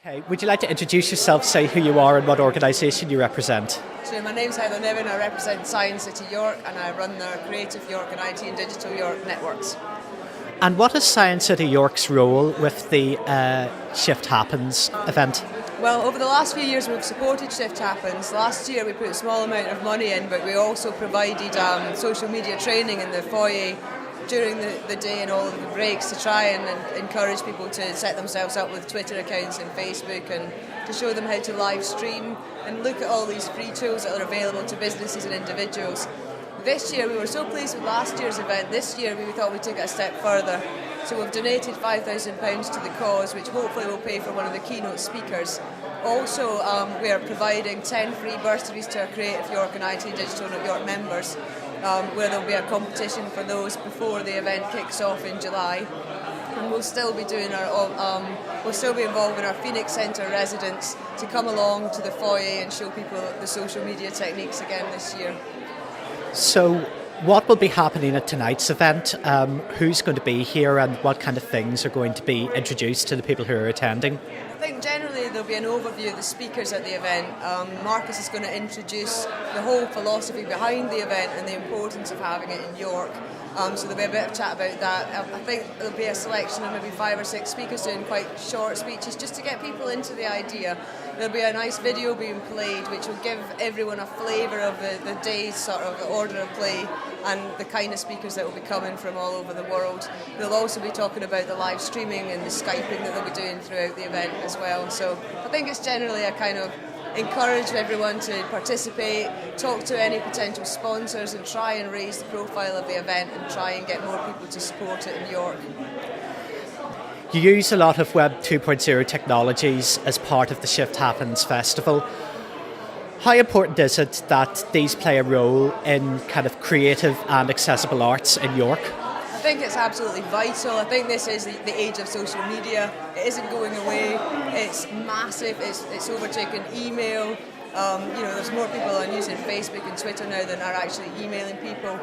Okay, would you like to introduce yourself, say who you are and what organisation you represent? So my name's Niven, I represent Science City York and I run the Creative York and IT and Digital York networks. And what is Science City York's role with the Shift Happens event? Well, over the last few years we've supported Shift Happens. Last year we put a small amount of money in, but we also provided social media training in the foyer during the day and all of the breaks to try and encourage people to set themselves up with Twitter accounts and Facebook and to show them how to live stream and look at all these free tools that are available to businesses and individuals. This year we were so pleased with last year's event. This year we thought we'd take it a step further. So we've donated £5,000 to the cause, which hopefully will pay for one of the keynote speakers. Also, we are providing 10 free bursaries to our Creative York and IT Digital York members, where there'll be a competition for those before the event kicks off in July. And we'll still be doing we'll still be involving our Phoenix Centre residents to come along to the foyer and show people the social media techniques again this year. So, what will be happening at tonight's event? Who's going to be here and what kind of things are going to be introduced to the people who are attending? I think generally there'll be an overview of the speakers at the event. Marcus is going to introduce the whole philosophy behind the event and the importance of having it in York. So there'll be a bit of chat about that. I think there'll be a selection of maybe 5 or 6 speakers doing quite short speeches just to get people into the idea. There'll be a nice video being played which will give everyone a flavour of the day's sort of order of play and the kind of speakers that will be coming from all over the world. They'll also be talking about the live streaming and the Skyping that they'll be doing throughout the event as well. So I think it's generally a kind of encourage everyone to participate, talk to any potential sponsors and try and raise the profile of the event and try and get more people to support it in York. You use a lot of Web 2.0 technologies as part of the Shift Happens festival. How important is it that these play a role in kind of creative and accessible arts in York? I think it's absolutely vital. I think this is the age of social media. It isn't going away. It's massive. It's overtaken email. There's more people on using Facebook and Twitter now than are actually emailing people.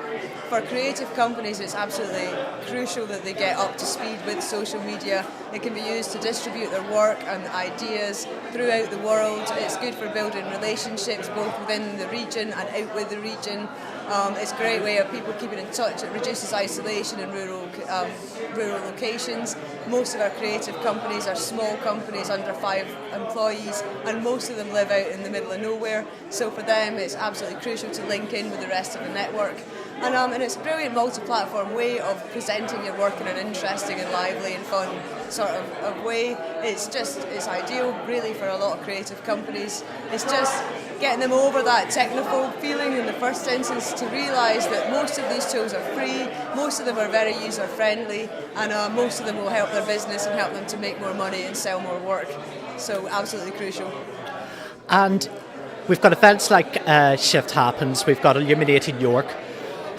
For creative companies, it's absolutely crucial that they get up to speed with social media. It can be used to distribute their work and ideas throughout the world. It's good for building relationships both within the region and out with the region. It's a great way of people keeping in touch. It reduces isolation in rural locations. Most of our creative companies are small companies under 5 employees, and most of them live out in the middle of nowhere. So for them, it's absolutely crucial to link in with the rest of the network. And it's a brilliant multi-platform way of presenting your work in an interesting and lively and fun sort of way. It's ideal really for a lot of creative companies. It's just getting them over that technophobe feeling in the first instance to realise that most of these tools are free, most of them are very user friendly, and most of them will help their business and help them to make more money and sell more work. So absolutely crucial. And we've got events like Shift Happens, we've got Illuminating York.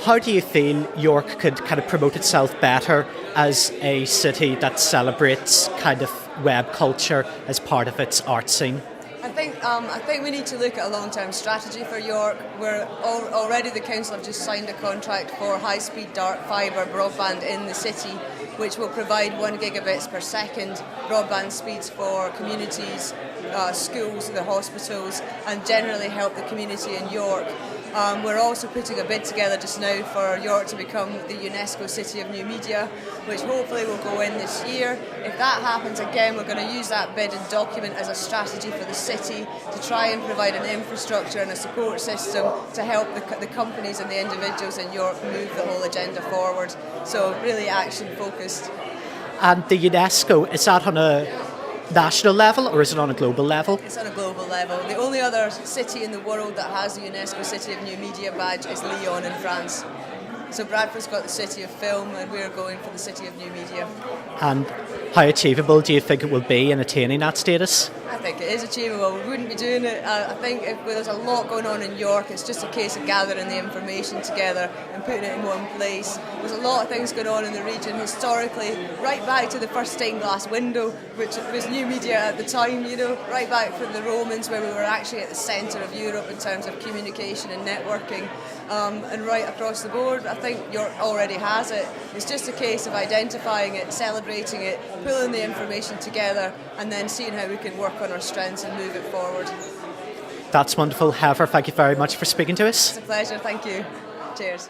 How do you feel York could kind of promote itself better as a city that celebrates kind of web culture as part of its art scene? I think we need to look at a long-term strategy for York. Already the council have just signed a contract for high-speed dark fibre broadband in the city, which will provide 1 gigabits per second broadband speeds for communities, schools, the hospitals, and generally help the community in York. We're also putting a bid together just now for York to become the UNESCO City of New Media, which hopefully will go in this year. If that happens again, we're going to use that bid and document as a strategy for the city to try and provide an infrastructure and a support system to help the companies and the individuals in York move the whole agenda forward. So really action focused. And the UNESCO, is that on a national level or is it on a global level? It's on a global level. The only other city in the world that has the UNESCO City of New Media badge is Lyon in France. So Bradford's got the City of Film and we're going for the City of New Media. And how achievable do you think it will be in attaining that status? I think it is achievable. We wouldn't be doing it. I think if there's a lot going on in York, it's just a case of gathering the information together and putting it in one place. There's a lot of things going on in the region historically, right back to the first stained glass window, which was new media at the time, right back from the Romans where we were actually at the centre of Europe in terms of communication and networking. and right across the board. I think York already has it. It's just a case of identifying it, celebrating it, pulling the information together, and then seeing how we can work on our strengths and move it forward. That's wonderful. Heather, thank you very much for speaking to us. It's a pleasure, thank you. Cheers.